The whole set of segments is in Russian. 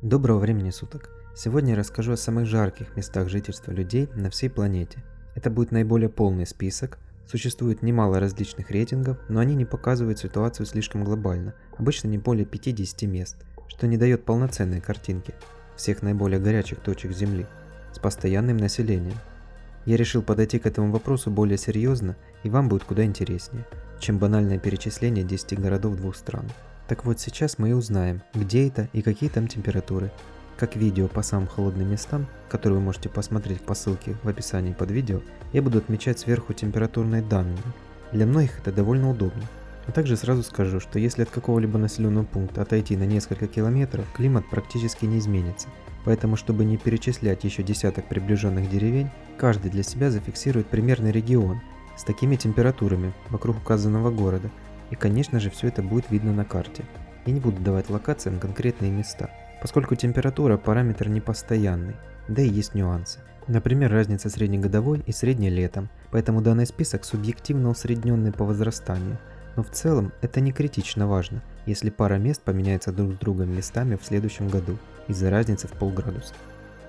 Доброго времени суток! Сегодня я расскажу о самых жарких местах жительства людей на всей планете. Это будет наиболее полный список. Существует немало различных рейтингов, но они не показывают ситуацию слишком глобально, обычно не более 50 мест, что не дает полноценной картинки всех наиболее горячих точек Земли с постоянным населением. Я решил подойти к этому вопросу более серьезно, и вам будет куда интереснее, чем банальное перечисление 10 городов двух стран. Так вот, сейчас мы и узнаем, где это и какие там температуры. Как видео по самым холодным местам, которые вы можете посмотреть по ссылке в описании под видео, я буду отмечать сверху температурные данные. Для многих это довольно удобно. А также сразу скажу, что если от какого-либо населенного пункта отойти на несколько километров, климат практически не изменится. Поэтому, чтобы не перечислять еще десяток приближенных деревень, каждый для себя зафиксирует примерный регион с такими температурами вокруг указанного города. И, конечно же, все это будет видно на карте. Я не буду давать локациям конкретные места, поскольку температура – параметр непостоянный, да и есть нюансы. Например, разница среднегодовой и среднелетом, поэтому данный список субъективно усредненный по возрастанию. Но в целом это не критично важно, если пара мест поменяется друг с другом местами в следующем году из-за разницы в полградуса.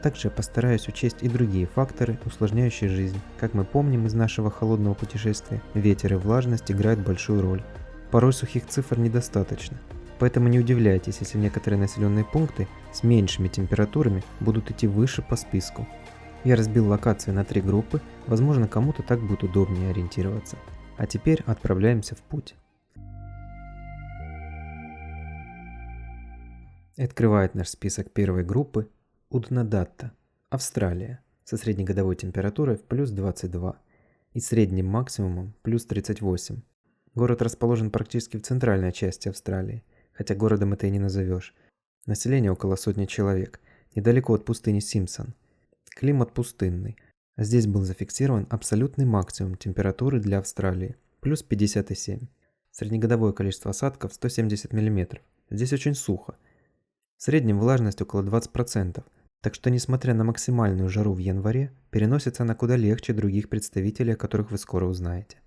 Также я постараюсь учесть и другие факторы, усложняющие жизнь. Как мы помним из нашего холодного путешествия, ветер и влажность играют большую роль. Порой сухих цифр недостаточно, поэтому не удивляйтесь, если некоторые населенные пункты с меньшими температурами будут идти выше по списку. Я разбил локации на 3 группы, возможно, кому-то так будет удобнее ориентироваться. А теперь отправляемся в путь. Открывает наш список первой группы Уднадатта, Австралия, со среднегодовой температурой в плюс 22 и средним максимумом плюс 38. Город расположен практически в центральной части Австралии, хотя городом это и не назовешь. Население около 100 человек, недалеко от пустыни Симпсон. Климат пустынный. Здесь был зафиксирован абсолютный максимум температуры для Австралии – плюс 57. Среднегодовое количество осадков – 170 мм. Здесь очень сухо. В среднем влажность около 20%, так что несмотря на максимальную жару в январе, переносится она куда легче других представителей, о которых вы скоро узнаете.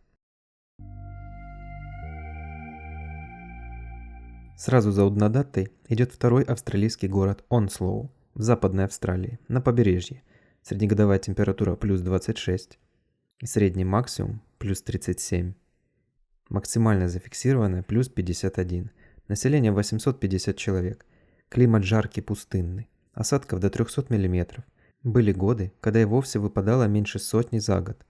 Сразу за Уднадаттой идет второй австралийский город Онслоу в Западной Австралии, на побережье. Среднегодовая температура плюс 26 и средний максимум плюс 37. Максимально зафиксированная плюс 51. Население 850 человек. Климат жаркий пустынный. Осадков до 300 мм. Были годы, когда и вовсе выпадало меньше сотни за год.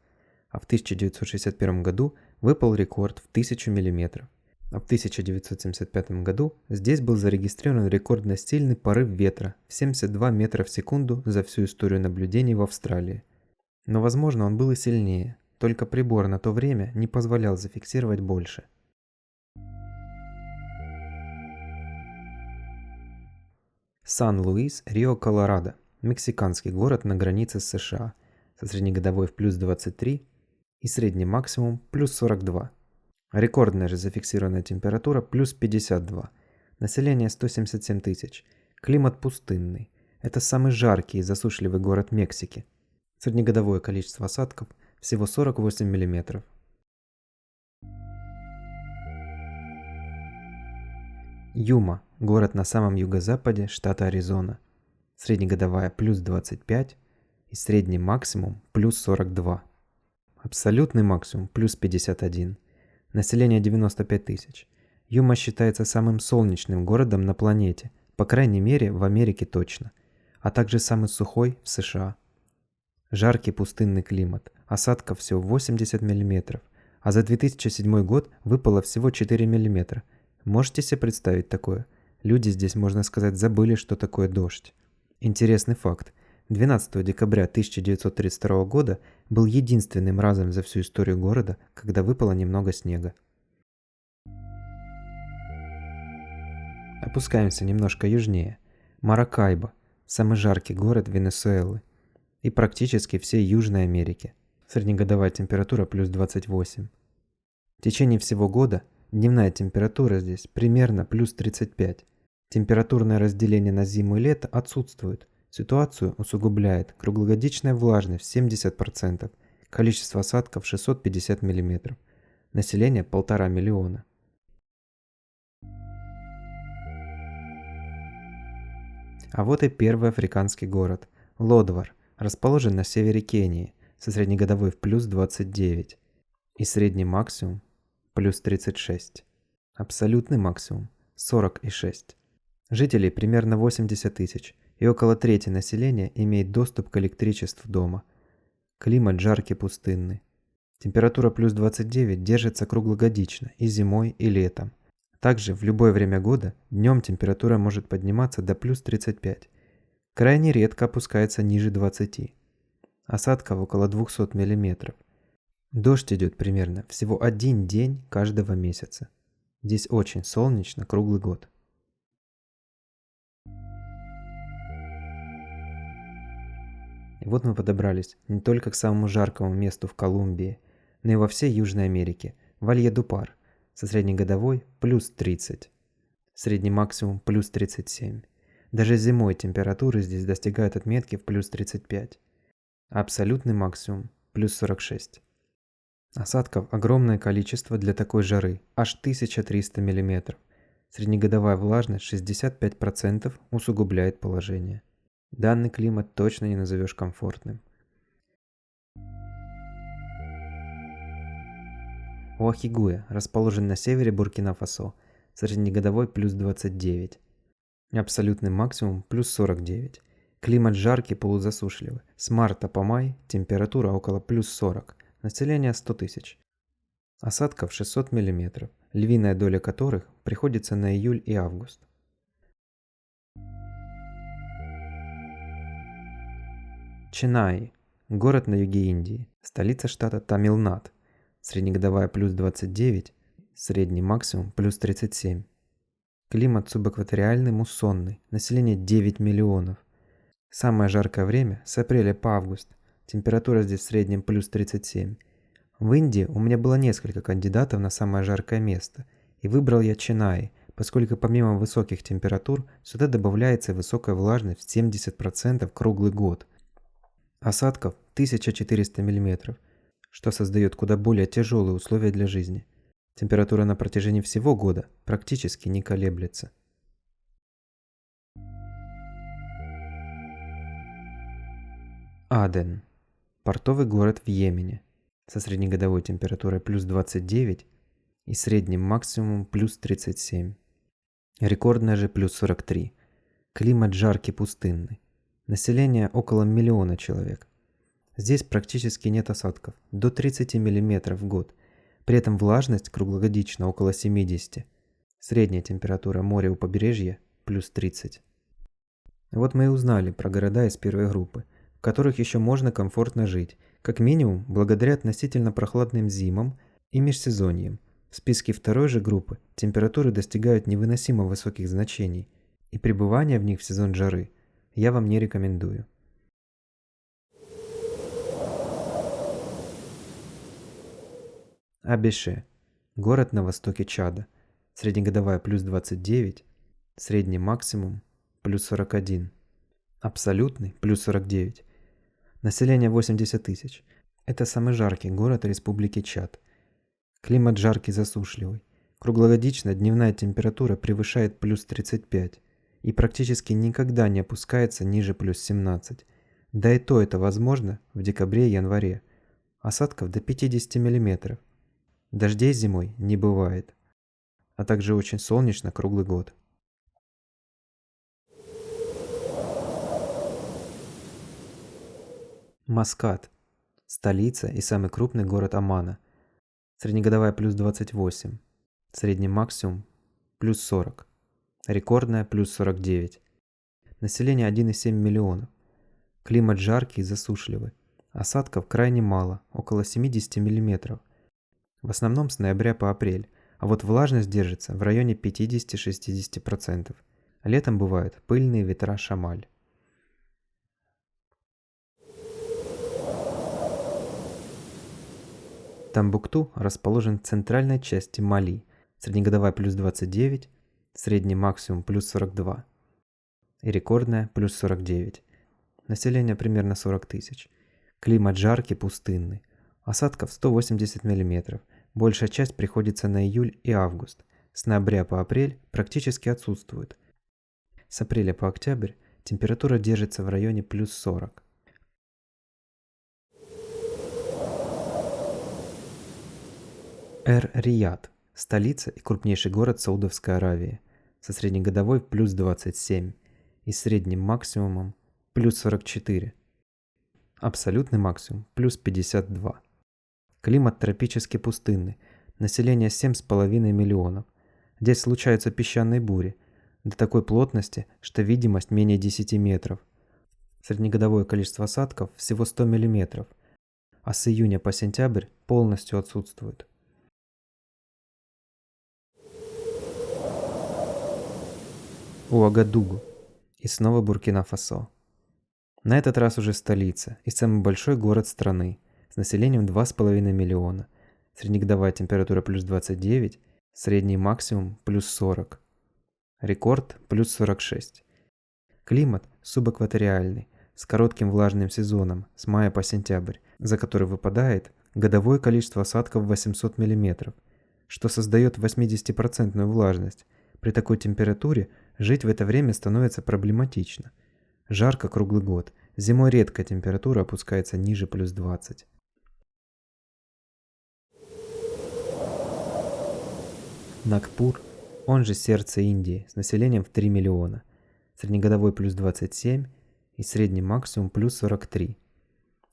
А в 1961 году выпал рекорд в 1000 мм. А в 1975 году здесь был зарегистрирован рекордно сильный порыв ветра в 72 метра в секунду за всю историю наблюдений в Австралии. Но возможно он был и сильнее, только прибор на то время не позволял зафиксировать больше. Сан-Луис, Рио-Колорадо, мексиканский город на границе с США, со среднегодовой в плюс 23 и средний максимум плюс 42. Рекордная же зафиксированная температура плюс 52. Население 177 тысяч. Климат пустынный. Это самый жаркий и засушливый город Мексики. Среднегодовое количество осадков всего 48 мм. Юма, город на самом юго-западе штата Аризона. Среднегодовая плюс 25 и средний максимум плюс 42. Абсолютный максимум плюс 51. Население 95 тысяч. Юма считается самым солнечным городом на планете, по крайней мере в Америке точно, а также самый сухой в США. Жаркий пустынный климат, осадков всего 80 мм, а за 2007 год выпало всего 4 мм. Можете себе представить такое? Люди здесь, можно сказать, забыли, что такое дождь. Интересный факт. 12 декабря 1932 года был единственным разом за всю историю города, когда выпало немного снега. Опускаемся немножко южнее. Маракайбо – самый жаркий город Венесуэлы и практически всей Южной Америки. Среднегодовая температура плюс 28. В течение всего года дневная температура здесь примерно плюс 35. Температурное разделение на зиму и лето отсутствует. Ситуацию усугубляет круглогодичная влажность в 70%, количество осадков 650 мм, население 1,5 миллиона. А вот и первый африканский город – Лодвар, расположен на севере Кении, со среднегодовой в плюс 29 и средний максимум плюс 36. Абсолютный максимум 40,6. Жителей примерно 80 тысяч, и около трети населения имеет доступ к электричеству дома. Климат жаркий пустынный. Температура плюс 29 держится круглогодично и зимой, и летом. Также в любое время года днем температура может подниматься до плюс 35. Крайне редко опускается ниже 20. Осадков около 200 мм. Дождь идет примерно всего один день каждого месяца. Здесь очень солнечно круглый год. И вот мы подобрались не только к самому жаркому месту в Колумбии, но и во всей Южной Америке, Вальедупар, со среднегодовой плюс 30, средний максимум плюс 37. Даже зимой температуры здесь достигают отметки в плюс 35, а абсолютный максимум плюс 46. Осадков огромное количество для такой жары, аж 1300 мм. Среднегодовая влажность 65% усугубляет положение. Данный климат точно не назовешь комфортным. Уахигуя расположен на севере Буркина-Фасо, среднегодовой плюс 29, абсолютный максимум плюс 49. Климат жаркий, полузасушливый. С марта по май температура около плюс 40, население 100 тысяч. Осадков 600 мм, львиная доля которых приходится на июль и август. Ченнаи – город на юге Индии, столица штата Тамилнад. Среднегодовая плюс 29, средний максимум плюс 37. Климат субэкваториальный муссонный, население 9 миллионов. Самое жаркое время с апреля по август, температура здесь в среднем плюс 37. В Индии у меня было несколько кандидатов на самое жаркое место, и выбрал я Ченнаи, поскольку помимо высоких температур сюда добавляется высокая влажность в 70% круглый год. Осадков 1400 мм, что создает куда более тяжелые условия для жизни. Температура на протяжении всего года практически не колеблется. Аден – портовый город в Йемене, со среднегодовой температурой плюс 29 и средним максимумом плюс 37. Рекордная же плюс 43. Климат жаркий пустынный. Население около 1 миллиона человек. Здесь практически нет осадков, до 30 мм в год. При этом влажность круглогодично около 70. Средняя температура моря у побережья плюс 30. Вот мы и узнали про города из первой группы, в которых еще можно комфортно жить, как минимум благодаря относительно прохладным зимам и межсезоньям. В списке второй же группы температуры достигают невыносимо высоких значений, и пребывание в них в сезон жары я вам не рекомендую. Абеше – город на востоке Чада, среднегодовая плюс 29, средний максимум плюс 41, абсолютный плюс 49. Население 80 тысяч. Это самый жаркий город Республики Чад. Климат жаркий засушливый. Круглогодично дневная температура превышает плюс 35 и практически никогда не опускается ниже плюс 17. Да и то это возможно в декабре и январе. Осадков до 50 мм. Дождей зимой не бывает, а также очень солнечно круглый год. Маскат – столица и самый крупный город Омана. Среднегодовая плюс 28, средний максимум плюс 40, рекордная плюс 49. Население 1,7 миллионов. Климат жаркий и засушливый. Осадков крайне мало, около 70 мм. В основном с ноября по апрель, а вот влажность держится в районе 50-60%. Летом бывают пыльные ветра Шамаль. Томбукту расположен в центральной части Мали, среднегодовая плюс 29, средний максимум плюс 42 и рекордная плюс 49. Население примерно 40 тысяч. Климат жаркий, пустынный. Осадков 180 мм. Большая часть приходится на июль и август. С ноября по апрель практически отсутствует. С апреля по октябрь температура держится в районе плюс 40. Эр-Рияд – столица и крупнейший город Саудовской Аравии, со среднегодовой плюс 27 и средним максимумом плюс 44. Абсолютный максимум плюс 52. Климат тропически пустынный, население 7,5 миллионов. Здесь случаются песчаные бури до такой плотности, что видимость менее 10 метров. Среднегодовое количество осадков всего 100 миллиметров, а с июня по сентябрь полностью отсутствует. Уагадугу и снова Буркина-Фасо. На этот раз уже столица и самый большой город страны с населением 2,5 миллиона. Среднегодовая температура плюс 29, средний максимум плюс 40. Рекорд плюс 46. Климат субэкваториальный, с коротким влажным сезоном с мая по сентябрь, за который выпадает годовое количество осадков 800 мм, что создает 80% влажность. При такой температуре жить в это время становится проблематично. Жарко круглый год, зимой редко температура опускается ниже плюс 20. Нагпур, он же сердце Индии, с населением в 3 миллиона. Среднегодовой плюс 27 и средний максимум плюс 43.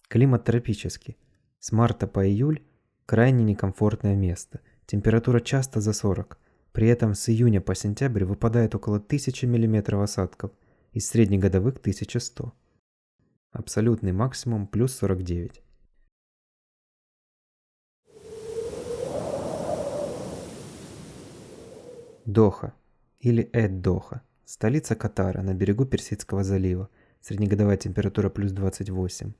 Климат тропический. С марта по июль крайне некомфортное место. Температура часто за 40. При этом с июня по сентябрь выпадает около 1000 мм осадков, из среднегодовых 1100. Абсолютный максимум плюс 49. Доха или Эд-Доха, столица Катара на берегу Персидского залива, среднегодовая температура плюс 28.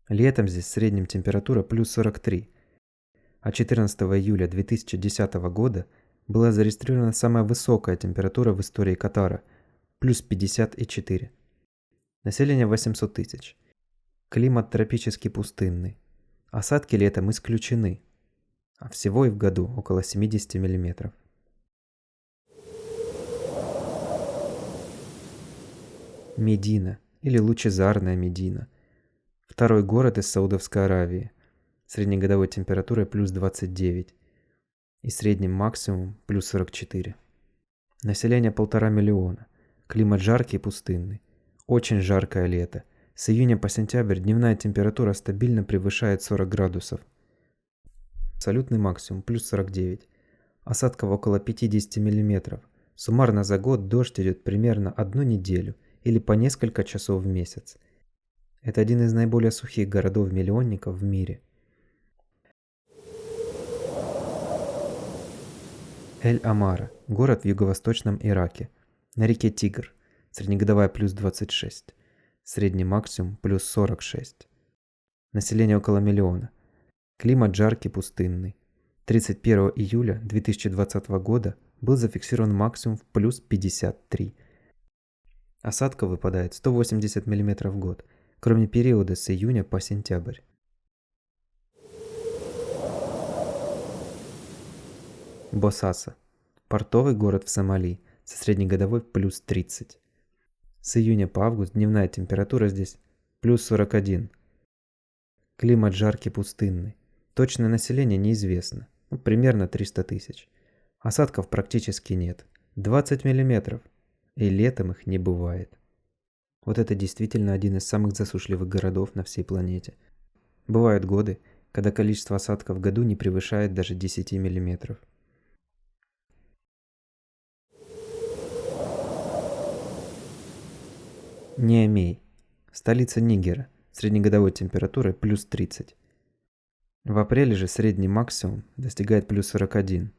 Летом здесь в среднем температура плюс 43. А 14 июля 2010 года была зарегистрирована самая высокая температура в истории Катара – плюс 54. Население 800 тысяч. Климат тропически пустынный. Осадки летом исключены, а всего и в году около 70 мм. Медина или Лучезарная Медина. Второй город из Саудовской Аравии. Среднегодовой температурой плюс 29 и средним максимум плюс 44. Население 1,5 миллиона. Климат жаркий и пустынный. Очень жаркое лето. С июня по сентябрь дневная температура стабильно превышает 40 градусов. Абсолютный максимум плюс 49. Осадков около 50 мм. Суммарно за год дождь идет примерно 1 неделю или по несколько часов в месяц. Это один из наиболее сухих городов-миллионников в мире. Эль-Амара – город в юго-восточном Ираке, на реке Тигр, среднегодовая плюс 26, средний максимум плюс 46. Население около миллиона. Климат жаркий, пустынный. 31 июля 2020 года был зафиксирован максимум в плюс 53. Осадков выпадает 180 мм в год, кроме периода с июня по сентябрь. Босаса – портовый город в Сомали, со среднегодовой плюс 30. С июня по август дневная температура здесь плюс 41. Климат жаркий, пустынный. Точное население неизвестно, примерно 300 тысяч. Осадков практически нет, 20 мм, и летом их не бывает. Вот это действительно один из самых засушливых городов на всей планете. Бывают годы, когда количество осадков в году не превышает даже 10 мм. Ниамей – столица Нигера, среднегодовой температурой плюс 30. В апреле же средний максимум достигает плюс 41.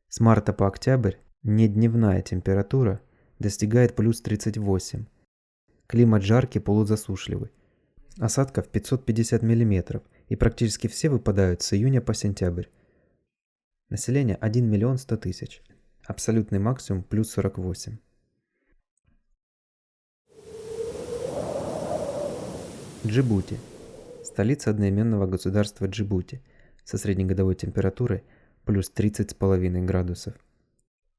С марта по октябрь недневная температура достигает плюс 38. Климат жаркий, полузасушливый. Осадков 550 мм, и практически все выпадают с июня по сентябрь. Население 1 миллион 100 тысяч. Абсолютный максимум плюс 48. Джибути. Столица одноименного государства Джибути со среднегодовой температурой плюс 30,5 градусов.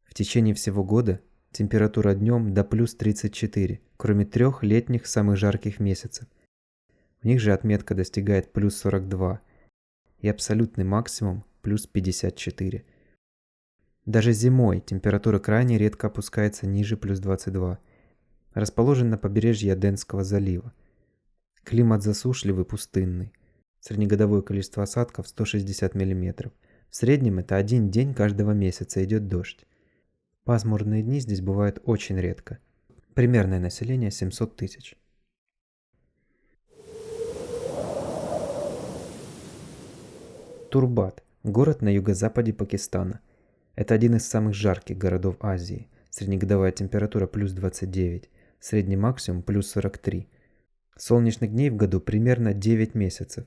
В течение всего года температура днем до плюс 34, кроме 3 летних самых жарких месяцев. В них же отметка достигает плюс 42 и абсолютный максимум плюс 54. Даже зимой температура крайне редко опускается ниже плюс 22. Расположен на побережье Аденского залива. Климат засушливый, пустынный. Среднегодовое количество осадков 160 мм. В среднем это один день каждого месяца идет дождь. Пасмурные дни здесь бывают очень редко. Примерное население 700 тысяч. Турбат – город на юго-западе Пакистана. Это один из самых жарких городов Азии. Среднегодовая температура плюс 29, средний максимум плюс 43. Солнечных дней в году примерно 9 месяцев,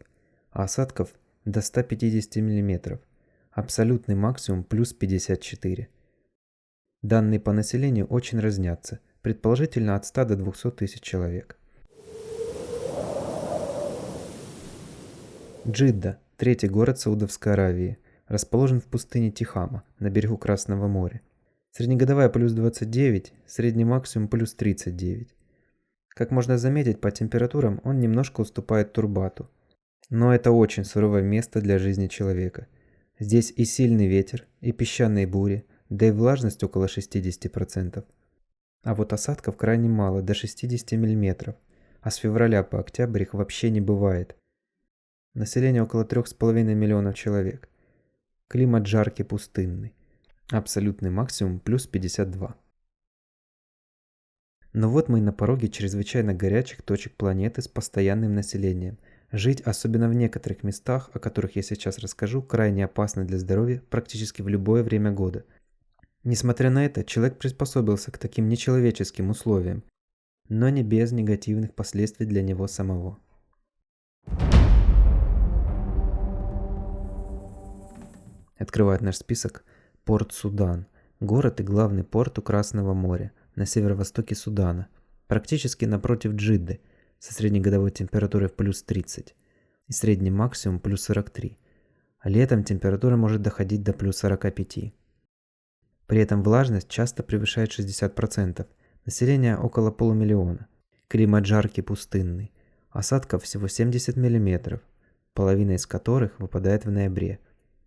а осадков до 150 мм. Абсолютный максимум плюс 54. Данные по населению очень разнятся, предположительно от 100 до 200 тысяч человек. Джидда – третий город Саудовской Аравии, расположен в пустыне Тихама, на берегу Красного моря. Среднегодовая плюс 29, средний максимум плюс 39. Как можно заметить по температурам, он немножко уступает Турбату. Но это очень суровое место для жизни человека. Здесь и сильный ветер, и песчаные бури, да и влажность около 60%. А вот осадков крайне мало, до 60 мм, а с февраля по октябрь их вообще не бывает. Население около 3,5 миллионов человек. Климат жаркий, пустынный. Абсолютный максимум плюс 52. Но вот мы и на пороге чрезвычайно горячих точек планеты с постоянным населением. Жить, особенно в некоторых местах, о которых я сейчас расскажу, крайне опасно для здоровья практически в любое время года. Несмотря на это, человек приспособился к таким нечеловеческим условиям, но не без негативных последствий для него самого. Открывает наш список порт Судан, город и главный порт у Красного моря, на северо-востоке Судана, практически напротив Джидды, со среднегодовой температурой в плюс 30 и средним максимум плюс 43, а летом температура может доходить до плюс 45. При этом влажность часто превышает 60%, население около полумиллиона, климат жаркий, пустынный, осадков всего 70 мм, половина из которых выпадает в ноябре.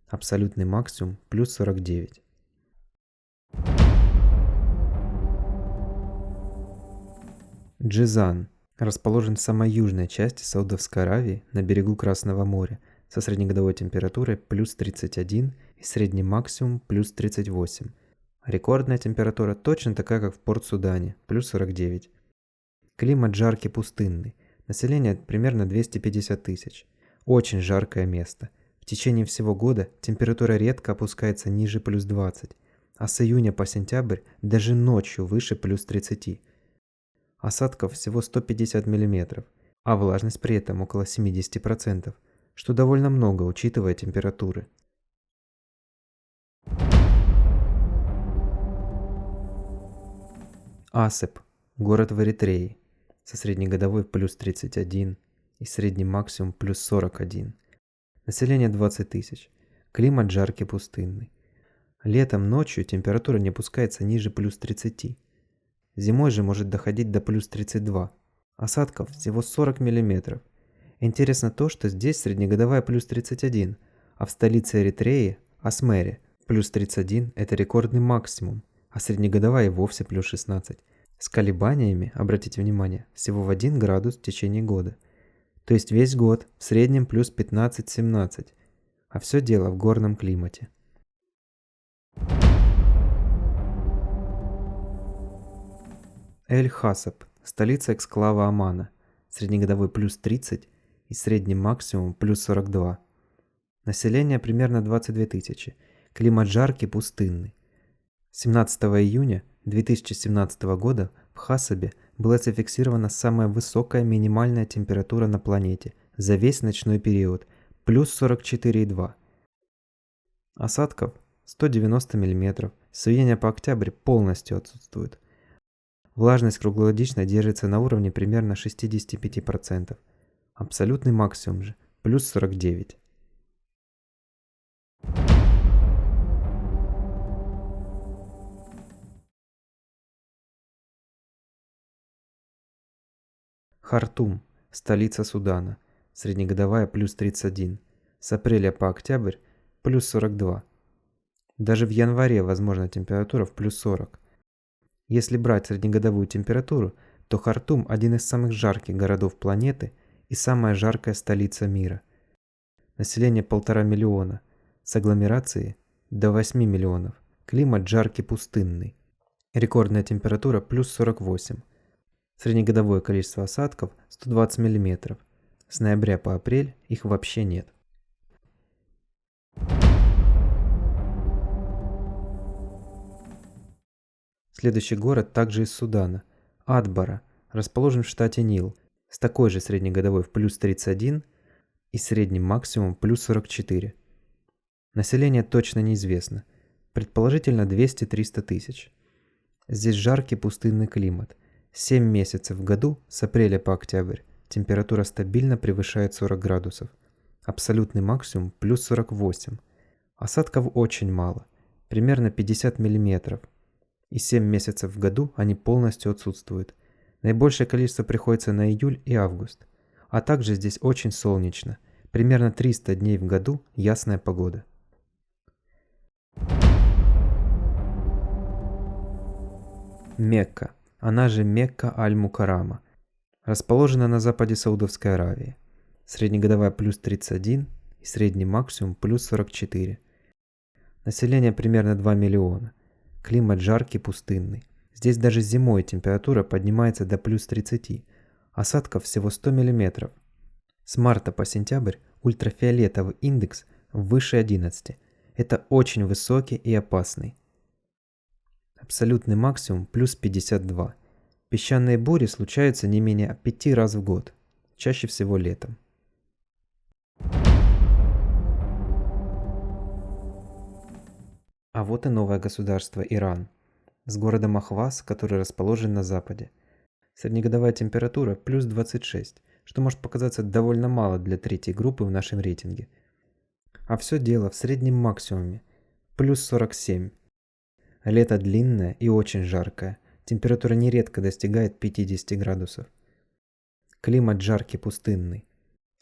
Абсолютный максимум плюс 49. Джизан расположен в самой южной части Саудовской Аравии на берегу Красного моря со среднегодовой температурой плюс 31 и средним максимум плюс 38. Рекордная температура точно такая, как в Порт-Судане, плюс 49. Климат жаркий, пустынный, население примерно 250 тысяч. Очень жаркое место. В течение всего года температура редко опускается ниже плюс 20, а с июня по сентябрь даже ночью выше плюс 30. Осадков всего 150 мм, а влажность при этом около 70%, что довольно много, учитывая температуры. Асеп – город в Эритрее, со среднегодовой плюс 31 и средним максимум плюс 41. Население 20 тысяч. Климат жаркий, пустынный. Летом ночью температура не опускается ниже плюс 30. Зимой же может доходить до плюс 32. Осадков всего 40 мм. Интересно то, что здесь среднегодовая плюс 31, а в столице Эритреи, Асмере, плюс 31 – это рекордный максимум, а среднегодовая и вовсе плюс 16. С колебаниями, обратите внимание, всего в 1 градус в течение года. То есть весь год в среднем плюс 15-17, а все дело в горном климате. Эль-Хасаб – столица эксклава Омана, среднегодовой плюс 30 и средним максимум плюс 42. Население примерно 22 тысячи, климат жаркий, пустынный. 17 июня 2017 года в Хасабе была зафиксирована самая высокая минимальная температура на планете за весь ночной период – плюс 44,2. Осадков 190 мм, с июня по октябрь полностью отсутствует. Влажность круглогодично держится на уровне примерно 65%. Абсолютный максимум же плюс 49. Хартум, столица Судана, среднегодовая плюс 31. С апреля по октябрь плюс 42. Даже в январе возможна температура в плюс 40. Если брать среднегодовую температуру, то Хартум – один из самых жарких городов планеты и самая жаркая столица мира. Население 1,5 миллиона, с агломерацией до 8 миллионов, климат жаркий пустынный. Рекордная температура плюс 48. Среднегодовое количество осадков 120 мм. С ноября по апрель их вообще нет. Следующий город также из Судана – Адбара, расположен в штате Нил, с такой же среднегодовой в плюс 31 и средним максимум плюс 44. Население точно неизвестно, предположительно 200-300 тысяч. Здесь жаркий пустынный климат. 7 месяцев в году, с апреля по октябрь, температура стабильно превышает 40 градусов. Абсолютный максимум плюс 48. Осадков очень мало, примерно 50 мм. И 7 месяцев в году они полностью отсутствуют. Наибольшее количество приходится на июль и август. А также здесь очень солнечно. Примерно 300 дней в году ясная погода. Мекка, она же Мекка Аль-Мукаррама, расположена на западе Саудовской Аравии. Среднегодовая плюс 31 и средний максимум плюс 44. Население примерно 2 миллиона. Климат жаркий, пустынный. Здесь даже зимой температура поднимается до плюс 30. Осадков всего 100 мм. С марта по сентябрь ультрафиолетовый индекс выше 11. Это очень высокий и опасный. Абсолютный максимум плюс 52. Песчаные бури случаются не менее 5 раз в год, чаще всего летом. А вот и новое государство Иран, с городом Ахваз, который расположен на западе. Среднегодовая температура плюс 26, что может показаться довольно мало для третьей группы в нашем рейтинге. А все дело в среднем максимуме плюс 47. Лето длинное и очень жаркое, температура нередко достигает 50 градусов. Климат жаркий, пустынный.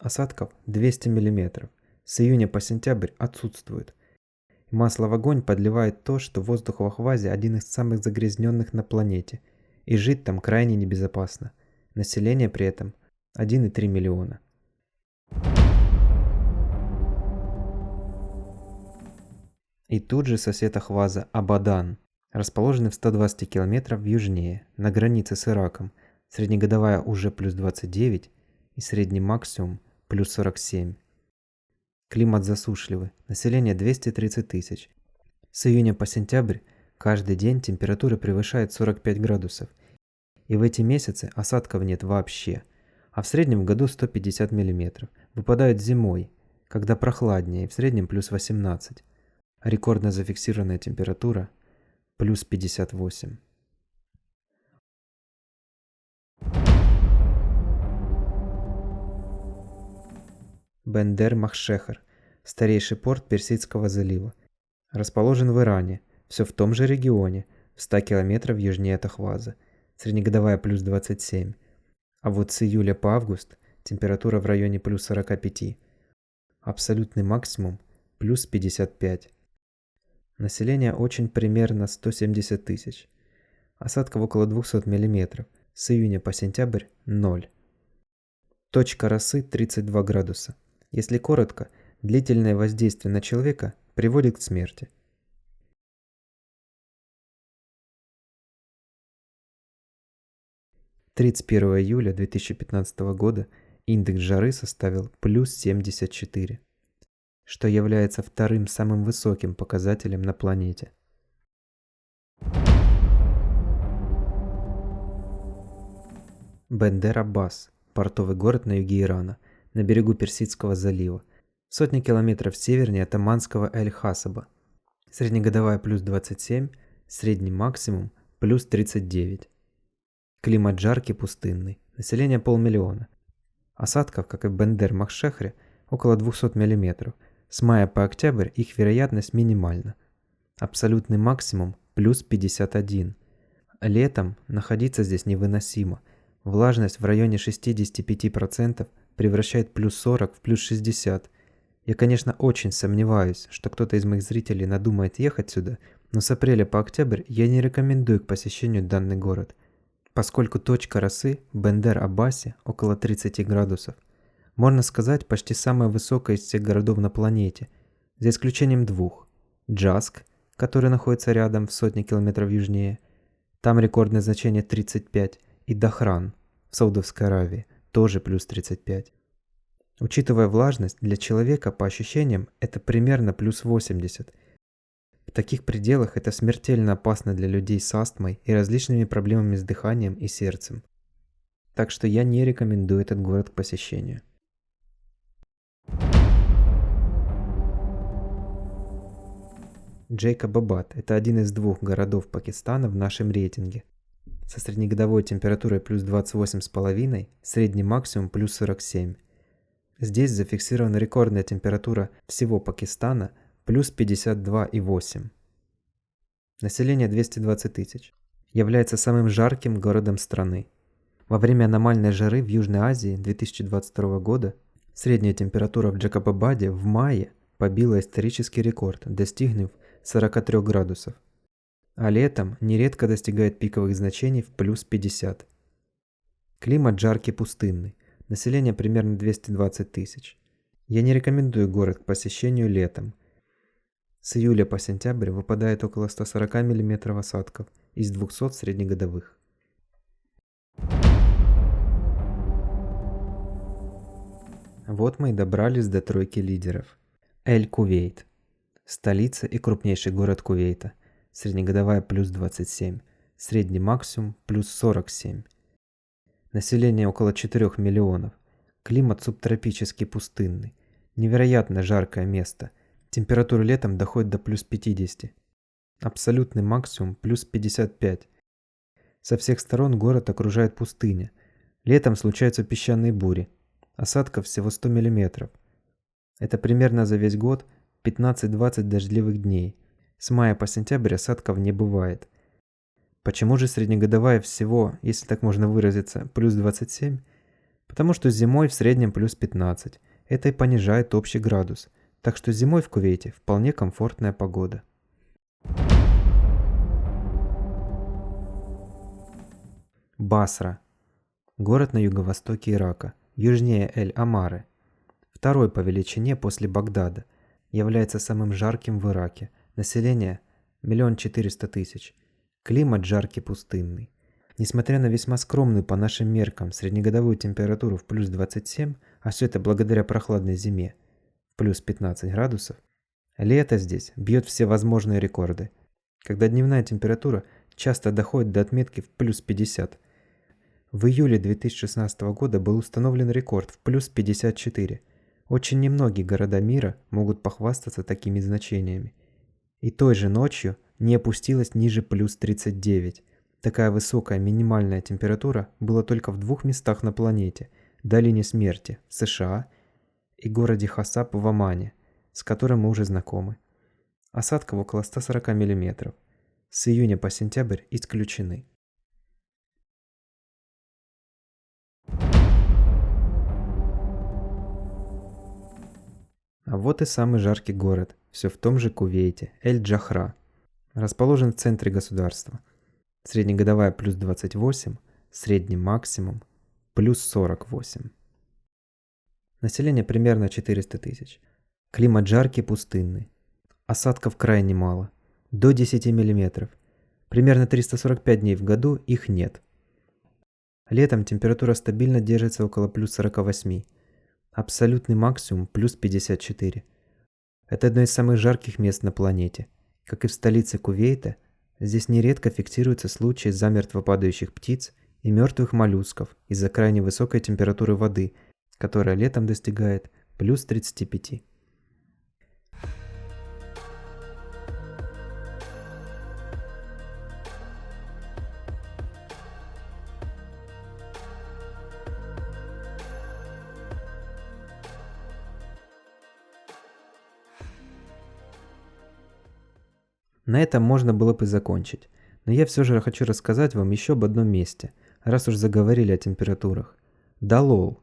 Осадков 200 мм, с июня по сентябрь отсутствует. Масло в огонь подливает то, что воздух в Ахвазе один из самых загрязненных на планете, и жить там крайне небезопасно. Население при этом 1,3 миллиона. И тут же сосед Ахваза Абадан, расположенный в 120 км южнее, на границе с Ираком, среднегодовая уже плюс 29 и средний максимум плюс 47. Климат засушливый, население 230 тысяч. С июня по сентябрь каждый день температура превышает 45 градусов. И в эти месяцы осадков нет вообще. А в среднем в году 150 мм. Выпадают зимой, когда прохладнее, в среднем плюс 18. А рекордно зафиксированная температура плюс 58. Бендер-Махшехр, старейший порт Персидского залива. Расположен в Иране, все в том же регионе, в 100 километров южнее от Ахваза. Среднегодовая плюс 27. А вот с июля по август температура в районе плюс 45. Абсолютный максимум плюс 55. Население очень примерно 170 тысяч. Осадков около 200 мм. С июня по сентябрь 0. Точка росы 32 градуса. Если коротко, длительное воздействие на человека приводит к смерти. – 31 июля 2015 года индекс жары составил плюс 74, что является вторым самым высоким показателем на планете. Бендер-Аббас – портовый город на юге Ирана, на берегу Персидского залива, сотни километров севернее от Оманского Эль-Хасаба. Среднегодовая плюс 27, средний максимум плюс 39. Климат жаркий, пустынный, население 500 000. Осадков, как и в Бендер-Махшехре, около 200 мм. С мая по октябрь их вероятность минимальна. Абсолютный максимум плюс 51. Летом находиться здесь невыносимо. Влажность в районе 65% превращает плюс 40 в плюс 60. Я, конечно, очень сомневаюсь, что кто-то из моих зрителей надумает ехать сюда, но с апреля по октябрь я не рекомендую к посещению данный город, поскольку точка росы Бендер-Аббаси около 30 градусов. Можно сказать, почти самая высокая из всех городов на планете, за исключением двух. Джаск, который находится рядом в сотни километров южнее, там рекордное значение 35, и Дахран в Саудовской Аравии, тоже плюс 35. Учитывая влажность, для человека, по ощущениям, это примерно плюс 80. В таких пределах это смертельно опасно для людей с астмой и различными проблемами с дыханием и сердцем. Так что я не рекомендую этот город к посещению. Джейкобабад – это один из двух городов Пакистана в нашем рейтинге. Со среднегодовой температурой плюс 28,5, средний максимум плюс 47. Здесь зафиксирована рекордная температура всего Пакистана плюс 52,8. Население 220 тысяч. Является самым жарким городом страны. Во время аномальной жары в Южной Азии 2022 года средняя температура в Джейкобабаде в мае побила исторический рекорд, достигнув 43 градусов. А летом нередко достигает пиковых значений в плюс 50. Климат жаркий пустынный. Население примерно 220 тысяч. Я не рекомендую город к посещению летом. С июля по сентябрь выпадает около 140 мм осадков из 200 среднегодовых. Вот мы и добрались до тройки лидеров. Эль-Кувейт. Столица и крупнейший город Кувейта. Среднегодовая плюс 27. Средний максимум плюс 47. Население около 4 миллионов. Климат субтропический пустынный. Невероятно жаркое место. Температура летом доходит до плюс 50. Абсолютный максимум плюс 55. Со всех сторон город окружает пустыня. Летом случаются песчаные бури. Осадков всего 100 мм. Это примерно за весь год 15-20 дождливых дней. С мая по сентябрь осадков не бывает. Почему же среднегодовая всего, если так можно выразиться, плюс 27? Потому что зимой в среднем плюс 15. Это и понижает общий градус. Так что зимой в Кувейте вполне комфортная погода. Басра. Город на юго-востоке Ирака, южнее Эль-Амары. Второй по величине после Багдада. Является самым жарким в Ираке. Население 1 400 000. Климат жаркий пустынный. Несмотря на весьма скромную по нашим меркам среднегодовую температуру в плюс 27, а все это благодаря прохладной зиме, в плюс 15 градусов, лето здесь бьет все возможные рекорды, когда дневная температура часто доходит до отметки в плюс 50. В июле 2016 года был установлен рекорд в плюс 54. Очень немногие города мира могут похвастаться такими значениями. И той же ночью не опустилась ниже плюс 39. Такая высокая минимальная температура была только в двух местах на планете – Долине Смерти в США и городе Хасаб в Омане, с которым мы уже знакомы. Осадков около 140 мм. С июня по сентябрь исключены. А вот и самый жаркий город, все в том же Кувейте, Эль-Джахра. Расположен в центре государства. Среднегодовая плюс 28, средний максимум плюс 48. Население примерно 400 000. Климат жаркий, пустынный. Осадков крайне мало, до 10 мм. Примерно 345 дней в году их нет. Летом температура стабильно держится около плюс 48. Абсолютный максимум плюс 54. Это одно из самых жарких мест на планете. Как и в столице Кувейта, здесь нередко фиксируются случаи замертво падающих птиц и мертвых моллюсков из-за крайне высокой температуры воды, которая летом достигает плюс 35. На этом можно было бы закончить, но я все же хочу рассказать вам еще об одном месте, раз уж заговорили о температурах. Далол.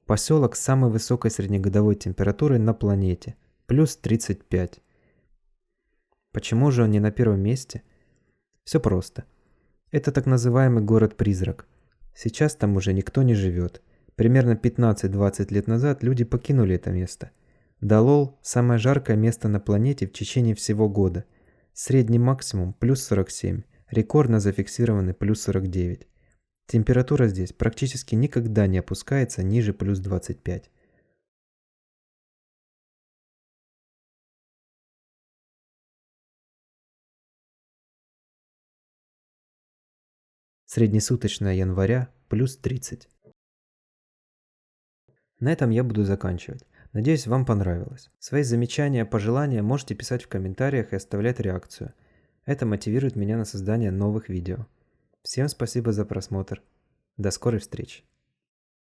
Поселок с самой высокой среднегодовой температурой на планете. Плюс 35. Почему же он не на первом месте? Все просто. Это так называемый город-призрак. Сейчас там уже никто не живет. Примерно 15-20 лет назад люди покинули это место. Далол – самое жаркое место на планете в течение всего года. Средний максимум плюс 47, рекордно зафиксированы плюс 49. Температура здесь практически никогда не опускается ниже плюс 25. Среднесуточная января плюс 30. На этом я буду заканчивать. Надеюсь, вам понравилось. Свои замечания, пожелания можете писать в комментариях и оставлять реакцию. Это мотивирует меня на создание новых видео. Всем спасибо за просмотр. До скорой встречи.